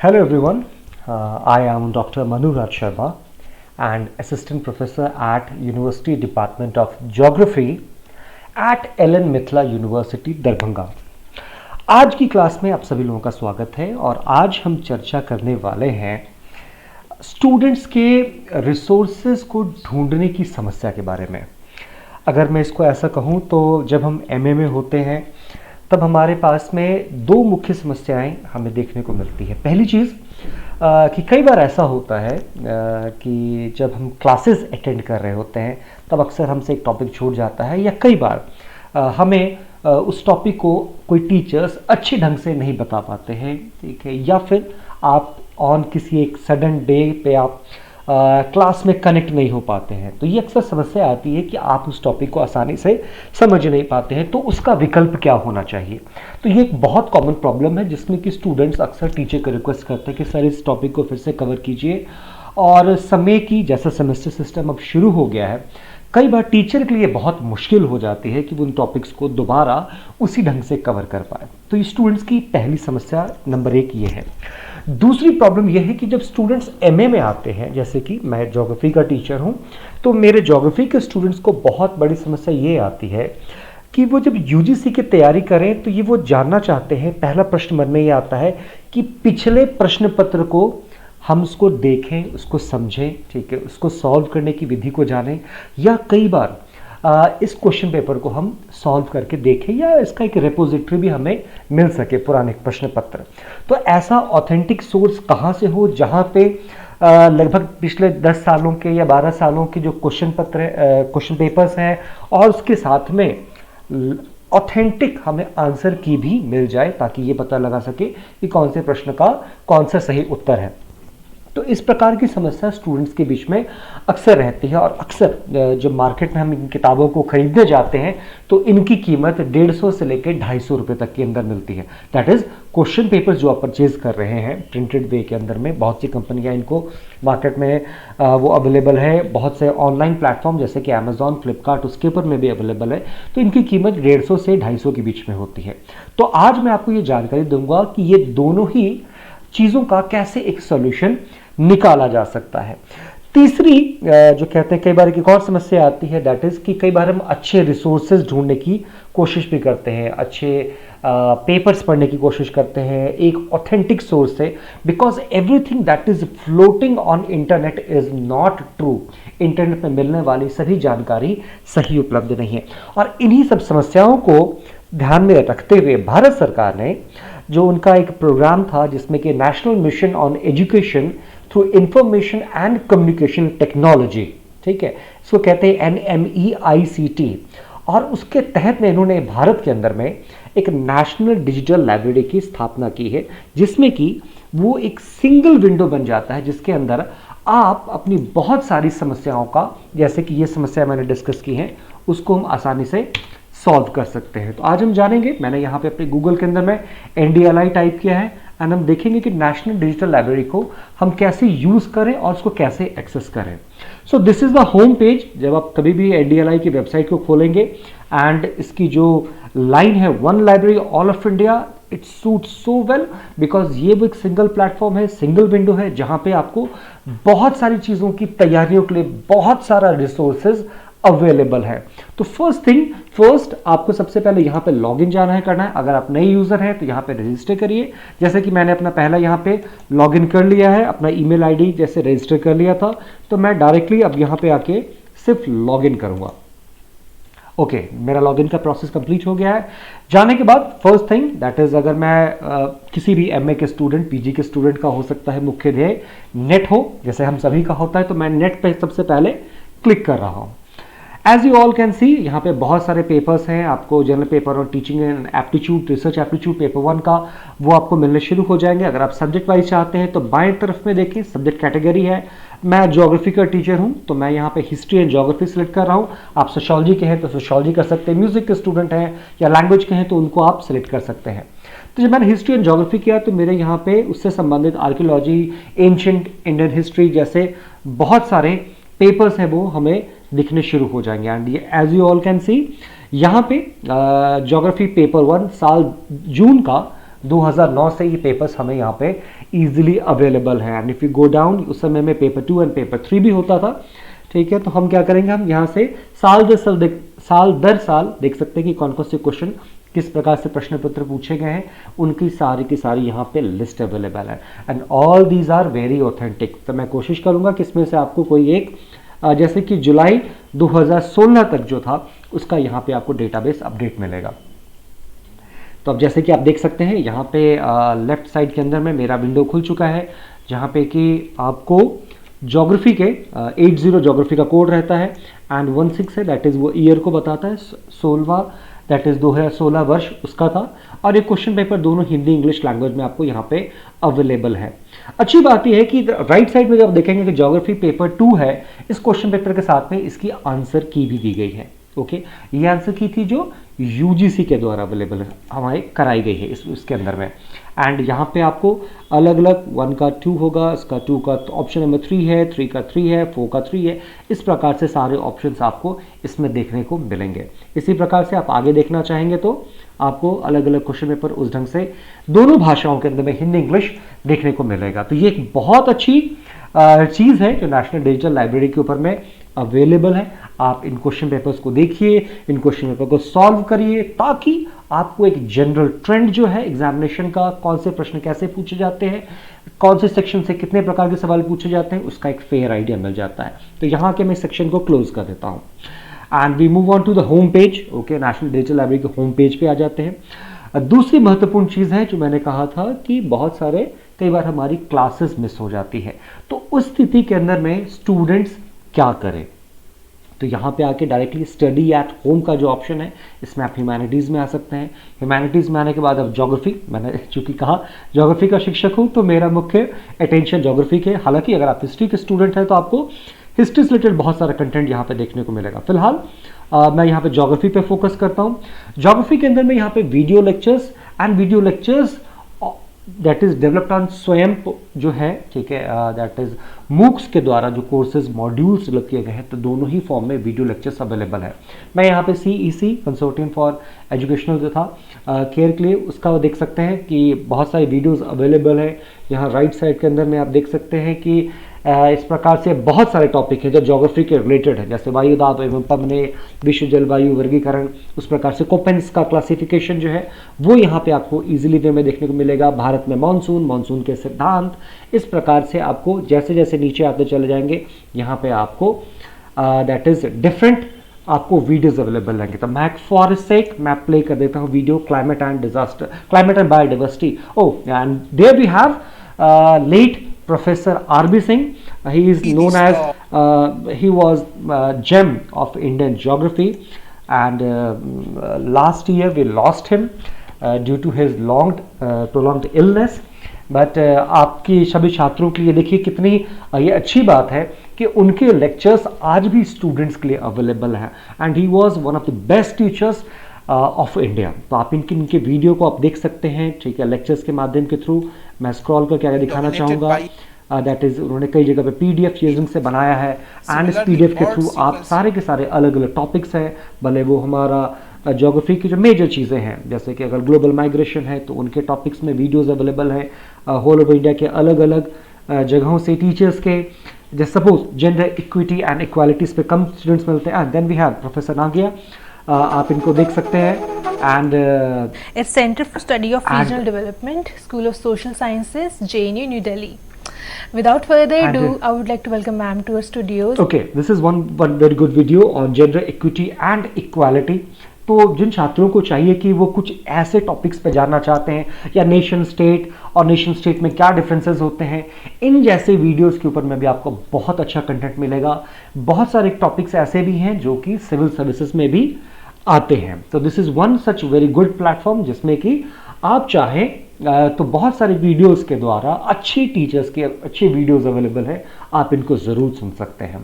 Hello everyone, I am Dr. Manu Raj Sharma and Assistant Professor at University Department of Geography at Ellen Mithila University, Darbhanga. आज की class में आप सभी लोगों का स्वागत है और आज हम चर्चा करने वाले हैं स्टूडेंट्स के रिसोर्सेज को ढूंढने की समस्या के बारे में। अगर मैं इसको ऐसा कहूँ तो जब हम एमए में होते हैं तब हमारे पास में दो मुख्य समस्याएं हमें देखने को मिलती है। पहली चीज़ कि कई बार ऐसा होता है कि जब हम क्लासेस अटेंड कर रहे होते हैं तब अक्सर हमसे एक टॉपिक छूट जाता है, या कई बार हमें उस टॉपिक को कोई टीचर्स अच्छे ढंग से नहीं बता पाते हैं, ठीक है, या फिर आप ऑन किसी एक सडन डे पे आप क्लास में कनेक्ट नहीं हो पाते हैं। तो ये अक्सर समस्या आती है कि आप उस टॉपिक को आसानी से समझ नहीं पाते हैं, तो उसका विकल्प क्या होना चाहिए। तो ये एक बहुत कॉमन प्रॉब्लम है जिसमें कि स्टूडेंट्स अक्सर टीचर को रिक्वेस्ट करते हैं कि सर इस टॉपिक को फिर से कवर कीजिए, और समय की जैसा सेमेस्टर सिस्टम अब शुरू हो गया है, कई बार टीचर के लिए बहुत मुश्किल हो जाती है कि वो उन टॉपिक्स को दोबारा उसी ढंग से कवर कर पाए। तो ये स्टूडेंट्स की पहली समस्या नंबर 1 ये है। दूसरी प्रॉब्लम यह है कि जब स्टूडेंट्स एमए में आते हैं, जैसे कि मैं ज्योग्राफी का टीचर हूं, तो मेरे ज्योग्राफी के स्टूडेंट्स को बहुत बड़ी समस्या ये आती है कि वो जब यूजीसी की तैयारी करें तो ये वो जानना चाहते हैं, पहला प्रश्न मन में ये आता है कि पिछले प्रश्न पत्र को हम उसको देखें, उसको समझें, ठीक है, उसको सॉल्व करने की विधि को जानें, या कई बार इस क्वेश्चन पेपर को हम सॉल्व करके देखें, या इसका एक रेपोजिटरी भी हमें मिल सके, पुराने प्रश्न पत्र। तो ऐसा ऑथेंटिक सोर्स कहाँ से हो जहाँ पे लगभग पिछले 10 सालों के या 12 सालों के जो क्वेश्चन पेपर्स हैं और उसके साथ में ऑथेंटिक हमें आंसर की भी मिल जाए, ताकि ये पता लगा सके कि कौन से प्रश्न का कौन सा सही उत्तर है। तो इस प्रकार की समस्या स्टूडेंट्स के बीच में अक्सर रहती है, और अक्सर जब मार्केट में हम इन किताबों को खरीदने जाते हैं तो इनकी कीमत 150 से लेकर 250 रुपये तक के अंदर मिलती है। दैट इज़ क्वेश्चन पेपर्स जो आप परचेज कर रहे हैं प्रिंटेड वे के अंदर में, बहुत सी कंपनियां इनको मार्केट में वो अवेलेबल है, बहुत से ऑनलाइन प्लेटफॉर्म जैसे कि अमेजॉन, फ्लिपकार्ट, उसके ऊपर में भी अवेलेबल है। तो इनकी कीमत 150 से 250 के बीच में होती है। तो आज मैं आपको ये जानकारी दूंगा कि ये दोनों ही चीज़ों का कैसे एक सॉल्यूशन निकाला जा सकता है। तीसरी जो कहते हैं कई बार एक और समस्या आती है, दैट इज कि कई बार हम अच्छे रिसोर्सेज ढूंढने की कोशिश भी करते हैं, अच्छे पेपर्स पढ़ने की कोशिश करते हैं एक ऑथेंटिक सोर्स से, because everything that is floating on internet is not true. Internet में मिलने वाली सभी जानकारी सही उपलब्ध नहीं है, और इन्हीं सब समस्याओं को ध्यान में रखते हुए भारत सरकार ने जो उनका एक प्रोग्राम था जिसमें कि national mission on education through information and communication technology, ठीक है, इसको कहते हैं NMEICT, और उसके तहत में इन्होंने भारत के अंदर में एक नेशनल डिजिटल लाइब्रेरी की स्थापना की है, जिसमें कि वो एक सिंगल विंडो बन जाता है जिसके अंदर आप अपनी बहुत सारी समस्याओं का, जैसे कि ये समस्या मैंने डिस्कस की है, उसको हम आसानी से सॉल्व कर सकते हैं। तो आज हम जानेंगे, मैंने यहाँ पे अपने गूगल के अंदर में NDLI टाइप किया है, एंड हम देखेंगे कि नेशनल डिजिटल लाइब्रेरी को हम कैसे यूज करें और उसको कैसे एक्सेस करें। So this is the home page. जब आप कभी भी NDLI की वेबसाइट को खोलेंगे एंड इसकी जो लाइन है one library all of India, it suit so well, because ये वो एक सिंगल प्लेटफॉर्म है, सिंगल विंडो है, जहां पे आपको बहुत सारी चीजों की तैयारियों के लिए बहुत सारा रिसोर्सेज अवेलेबल है। तो फर्स्ट आपको सबसे पहले यहाँ पे लॉगिन करना है। अगर आप नए यूजर हैं तो यहाँ पे रजिस्टर करिए, जैसे कि मैंने अपना पहला यहाँ पे लॉगिन कर लिया है, अपना ईमेल आईडी जैसे रजिस्टर कर लिया था, तो मैं डायरेक्टली अब यहाँ पे आके सिर्फ लॉगिन करूंगा। ओके, मेरा लॉगिन का प्रोसेस कंप्लीट हो गया है। जाने के बाद फर्स्ट थिंग दैट इज, अगर मैं किसी भी एमए के स्टूडेंट, पीजी के स्टूडेंट का हो सकता है मुख्य ध्येय नेट हो, जैसे हम सभी का होता है, तो मैं नेट पे सबसे पहले क्लिक कर रहा हूँ। As you all can see, यहाँ पे बहुत सारे पेपर्स हैं, आपको जनरल पेपर और teaching and aptitude, research aptitude paper 1 का वो आपको मिलने शुरू हो जाएंगे। अगर आप सब्जेक्ट वाइज चाहते हैं तो बाएं तरफ में देखिए सब्जेक्ट कैटेगरी है। मैं ज्योग्राफी का टीचर हूँ तो मैं यहाँ पे हिस्ट्री एंड ज्योग्राफी सिलेक्ट कर रहा हूँ। आप सोशियोलॉजी के हैं तो सोशियोलॉजी कर सकते हैं, म्यूजिक के स्टूडेंट हैं या लैंग्वेज के हैं तो उनको आप सिलेक्ट कर सकते हैं। तो जब मैंने हिस्ट्री एंड ज्योग्राफी किया तो मेरे यहाँ पे उससे संबंधित आर्कियोलॉजी, एंशिएंट इंडियन हिस्ट्री जैसे बहुत सारे पेपर्स हैं वो हमें दिखने शुरू हो जाएंगे। एंड ये as you all can see यहाँ पे ज्योग्राफी पेपर 1 साल जून का 2009 से ये पेपर्स हमें यहाँ पे इजीली अवेलेबल है। And if you go down, उस समय में पेपर 2 एंड पेपर 3 भी होता था, ठीक है। तो हम क्या करेंगे, हम यहाँ से साल दर साल देख सकते हैं कि कौन कौन से क्वेश्चन किस प्रकार से प्रश्न पत्र पूछे गए हैं, उनकी सारी की सारी यहाँ पे लिस्ट अवेलेबल है। And all these are very authentic. तो मैं कोशिश करूंगा कि इसमें से आपको कोई एक जैसे कि जुलाई 2016 तक जो था उसका यहाँ पे आपको डेटाबेस अपडेट मिलेगा। तो अब जैसे कि आप देख सकते हैं यहाँ पे लेफ्ट साइड के अंदर में मेरा विंडो खुल चुका है, जहाँ पे कि आपको ज्योग्राफी के 80 ज्योग्राफी का कोड रहता है एंड 16 है, दैट इज वो ईयर को बताता है, 16 दैट इज 2016 वर्ष उसका था। और ये क्वेश्चन पेपर दोनों हिंदी इंग्लिश लैंग्वेज में आपको यहाँ पे अवेलेबल है। अच्छी बात यह है कि राइट साइड में जब देखेंगे कि ज्योग्राफी पेपर 2 है, इस क्वेश्चन पेपर के साथ में इसकी आंसर की भी दी गई है। ओके, ये आंसर की थी जो यूजीसी के द्वारा अवेलेबल हमारे कराई गई है इसके अंदर में। एंड यहाँ पे आपको अलग अलग 1 का 2 होगा, इसका 2 का ऑप्शन नंबर 3 है, 3 का 3 है, 4 का 3 है। इस प्रकार से सारे ऑप्शंस आपको इसमें देखने को मिलेंगे। इसी प्रकार से आप आगे देखना चाहेंगे तो आपको अलग अलग क्वेश्चन पेपर उस ढंग से दोनों भाषाओं के अंदर में हिंदी इंग्लिश देखने को मिलेगा। तो ये एक बहुत अच्छी चीज़ है जो नेशनल डिजिटल लाइब्रेरी के ऊपर में अवेलेबल है। आप इन क्वेश्चन पेपर्स को देखिए, इन क्वेश्चन पेपर को सॉल्व करिए, ताकि आपको एक जनरल ट्रेंड जो है एग्जामिनेशन का, कौन से प्रश्न कैसे पूछे जाते हैं, कौन से सेक्शन से कितने प्रकार के सवाल पूछे जाते हैं, उसका एक फेयर आइडिया मिल जाता है। तो यहाँ के मैं सेक्शन को क्लोज कर देता हूँ and we move on to the home page. Okay, national digital library के होम पेज पे आ जाते हैं। दूसरी महत्वपूर्ण चीज़ है जो मैंने कहा था कि बहुत सारे कई बार हमारी क्लासेस मिस हो जाती है, तो उस स्थिति के अंदर में स्टूडेंट्स क्या करें। तो यहाँ पे आके डायरेक्टली स्टडी एट होम का जो ऑप्शन है, इसमें आप ह्यूमैनिटीज़ में आ सकते हैं। ह्यूमैनिटीज़ में आने के बाद अब ज्योग्राफी, मैंने चूंकि कहा ज्योग्राफी का शिक्षक हूँ तो मेरा मुख्य अटेंशन ज्योग्राफी के, हालांकि अगर आप हिस्ट्री के स्टूडेंट हैं तो आपको हिस्ट्री से रिलेटेड बहुत सारा कंटेंट यहाँ पे देखने को मिलेगा। फिलहाल मैं यहाँ पे ज्योग्राफी पे फोकस करता हूँ। ज्योग्राफी के अंदर में यहाँ पे video lectures and video lectures that is developed on स्वयं जो है, ठीक है, दैट इज मूक्स के द्वारा जो कोर्सेज मॉड्यूल्स डेवलप किए गए हैं, तो दोनों ही फॉर्म में वीडियो लेक्चर्स अवेलेबल है। मैं यहाँ पे CEC कंसोर्टियम फॉर एजुकेशनल जो था केयर के लिए, उसका देख सकते हैं कि बहुत सारे वीडियोस अवेलेबल है। यहाँ राइट साइड के अंदर में आप देख सकते हैं कि इस प्रकार से बहुत सारे टॉपिक है जो ज्योग्राफी के रिलेटेड है, जैसे वायुदाब एवं पवने, विश्व जलवायु वर्गीकरण, उस प्रकार से कोपेंस का क्लासिफिकेशन जो है वो यहाँ पे आपको इजीली वे में देखने को मिलेगा। भारत में मानसून के सिद्धांत, इस प्रकार से आपको जैसे जैसे नीचे आते चले जाएंगे यहाँ पे आपको दैट इज डिफरेंट आपको वीडियोस अवेलेबल रहेंगे। तो मैं फॉर सेक मैं प्ले कर देता हूँ video climate and biodiversity. And there we have late Professor R.B. Singh. He is known as he was gem of Indian geography, and last year we lost him due to his prolonged illness. But आपकी सभी छात्रों के लिए देखिए कितनी ये अच्छी बात है कि उनके लेक्चर्स आज भी स्टूडेंट्स के लिए अवेलेबल हैं, and he was one of the best teachers of India. तो आप इनके वीडियो को आप देख सकते हैं, ठीक है, लेक्चर्स के माध्यम के थ्रू। मैं स्क्रॉल करके आगे दिखाना चाहूँगा, दैट इज उन्होंने कई जगह पे PDF यूजिंग से बनाया है, एंड इस PDF के थ्रू आप सारे के सारे अलग अलग टॉपिक्स हैं, भले वो हमारा ज्योग्राफी की जो मेजर चीज़ें हैं, जैसे कि अगर ग्लोबल माइग्रेशन है तो उनके टॉपिक्स में वीडियोस अवेलेबल है, होल ओवर इंडिया के अलग अलग जगहों से टीचर्स के, जैसे suppose gender equity and equalities पे कम स्टूडेंट्स मिलते हैं। Then we have professor Nagia, आप इनको देख सकते हैं, and its centre for study of regional development, school of social sciences, JNU, new Delhi. Without further ado, I would like to welcome ma'am to our studios. Okay, this is one very good video on gender equity and equality. तो जिन छात्रों को चाहिए कि वो कुछ ऐसे topics पे जानना चाहते हैं, या नेशन स्टेट और नेशन स्टेट में क्या डिफरेंसेस होते हैं, इन जैसे वीडियोस के ऊपर में भी आपको बहुत अच्छा कंटेंट मिलेगा। बहुत सारे टॉपिक्स ऐसे भी हैं जो कि सिविल सर्विसेज में भी आते हैं। तो this is one such very good platform जिसमें कि आप चाहें तो बहुत सारे वीडियोस के द्वारा अच्छी टीचर्स के अच्छे वीडियोस अवेलेबल है, आप इनको ज़रूर सुन सकते हैं।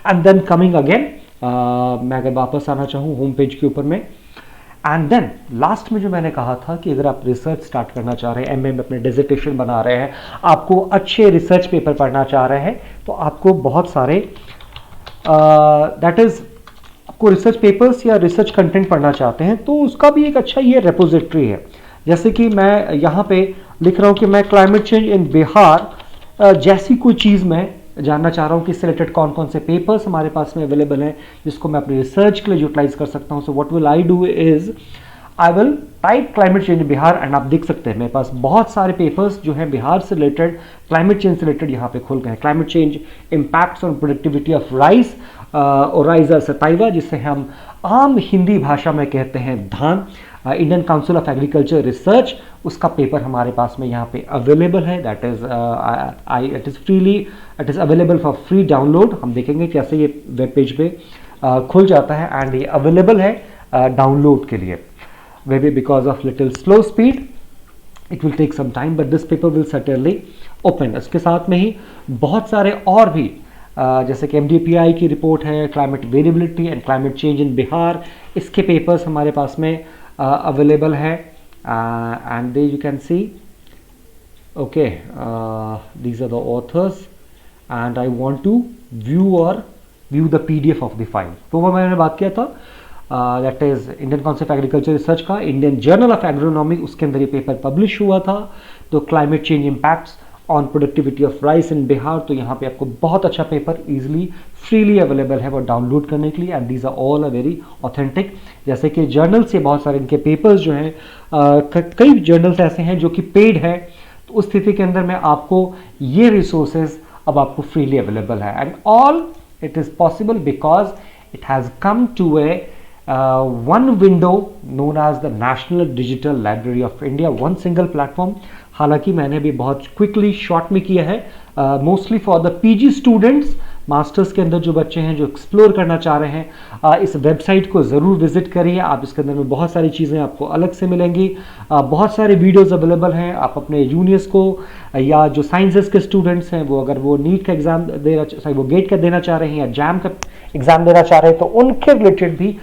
एंड देन कमिंग अगेन, मैं अगर वापस आना चाहूँ होम पेज के ऊपर में, एंड देन लास्ट में जो मैंने कहा था कि अगर आप रिसर्च स्टार्ट करना चाह रहे हैं, MA में अपने डिसर्टेशन बना रहे हैं, आपको अच्छे रिसर्च पेपर पढ़ना चाह रहे हैं, तो आपको बहुत सारे दैट इज़ आपको रिसर्च पेपर्स या रिसर्च कंटेंट पढ़ना चाहते हैं तो उसका भी एक अच्छा ये रेपोजिटरी है। जैसे कि मैं यहाँ पे लिख रहा हूँ कि मैं क्लाइमेट चेंज इन बिहार जैसी कोई चीज़ मैं जानना चाह रहा हूँ कि इससे रिलेटेड कौन कौन से पेपर्स हमारे पास में अवेलेबल हैं जिसको मैं अपनी रिसर्च के लिए यूटिलाइज कर सकता हूँ. So what will I do is I will type climate change in Bihar and आप देख सकते हैं मेरे पास बहुत सारे पेपर्स जो हैं बिहार से रिलेटेड, क्लाइमेट चेंज से रिलेटेड यहाँ पे खुल गए हैं. Climate change impacts on productivity of rice, oryza sativa, जिसे हम आम हिंदी भाषा में कहते हैं धान. Indian Council of Agriculture Research, उसका पेपर हमारे पास में यहाँ पे अवेलेबल है. That is it is available for free download. हम देखेंगे कैसे ये वेब पेज पे खुल जाता है एंड ये अवेलेबल है डाउनलोड के लिए. Maybe because of little slow speed, it will take some time, but this paper will certainly open. इसके साथ में ही बहुत सारे और भी जैसे कि MDPI की रिपोर्ट है, climate variability and climate change in Bihar, इसके पेपर्स हमारे पास में अवेलेबल है. And they you can see okay these are the authors and I want to view the PDF of the file. तो वो मैंने बात किया था that is Indian Council of Agriculture Research का इंडियन जर्नल ऑफ एग्रोनॉमी, उसके अंदर ये पेपर पब्लिश हुआ था. तो climate change impacts on productivity of rice इन बिहार, तो यहाँ पे आपको बहुत अच्छा पेपर इजीली फ्रीली अवेलेबल है वो डाउनलोड करने के लिए. And these are all a very authentic. जैसे कि जर्नल से बहुत सारे इनके पेपर्स जो हैं कई जर्नल्स ऐसे हैं जो कि पेड है, तो उस स्थिति के अंदर में आपको ये रिसोर्सेज अब आपको फ्रीली अवेलेबल है. And all it is possible because it has come to a one window known as the National Digital Library of India, one single platform. हालांकि मैंने भी बहुत क्विकली शॉर्ट में किया है, mostly for the PG students, masters के अंदर जो बच्चे हैं जो एक्सप्लोर करना चाह रहे हैं, इस वेबसाइट को ज़रूर विजिट करिए. आप इसके अंदर में बहुत सारी चीज़ें आपको अलग से मिलेंगी, बहुत सारे वीडियोज़ अवेलेबल हैं. आप अपने जूनियर्स को या जो साइंसेस के स्टूडेंट्स हैं वो अगर वो नीट का एग्ज़ाम वो गेट का देना चाह रहे हैं या जैम का एग्ज़ाम देना चाह रहे हैं तो उनके रिलेटेड भी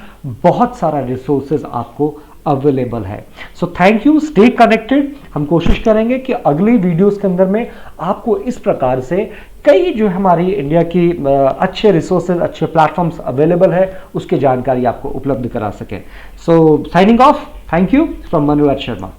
बहुत सारा रिसोर्सेज आपको अवेलेबल है. So thank you, stay connected. हम कोशिश करेंगे कि अगली वीडियोस के अंदर में आपको इस प्रकार से कई जो हमारी इंडिया की अच्छे रिसोर्सेज, अच्छे प्लेटफॉर्म्स अवेलेबल है उसकी जानकारी आपको उपलब्ध करा सकें. So signing off, thank you from Manuraj Sharma.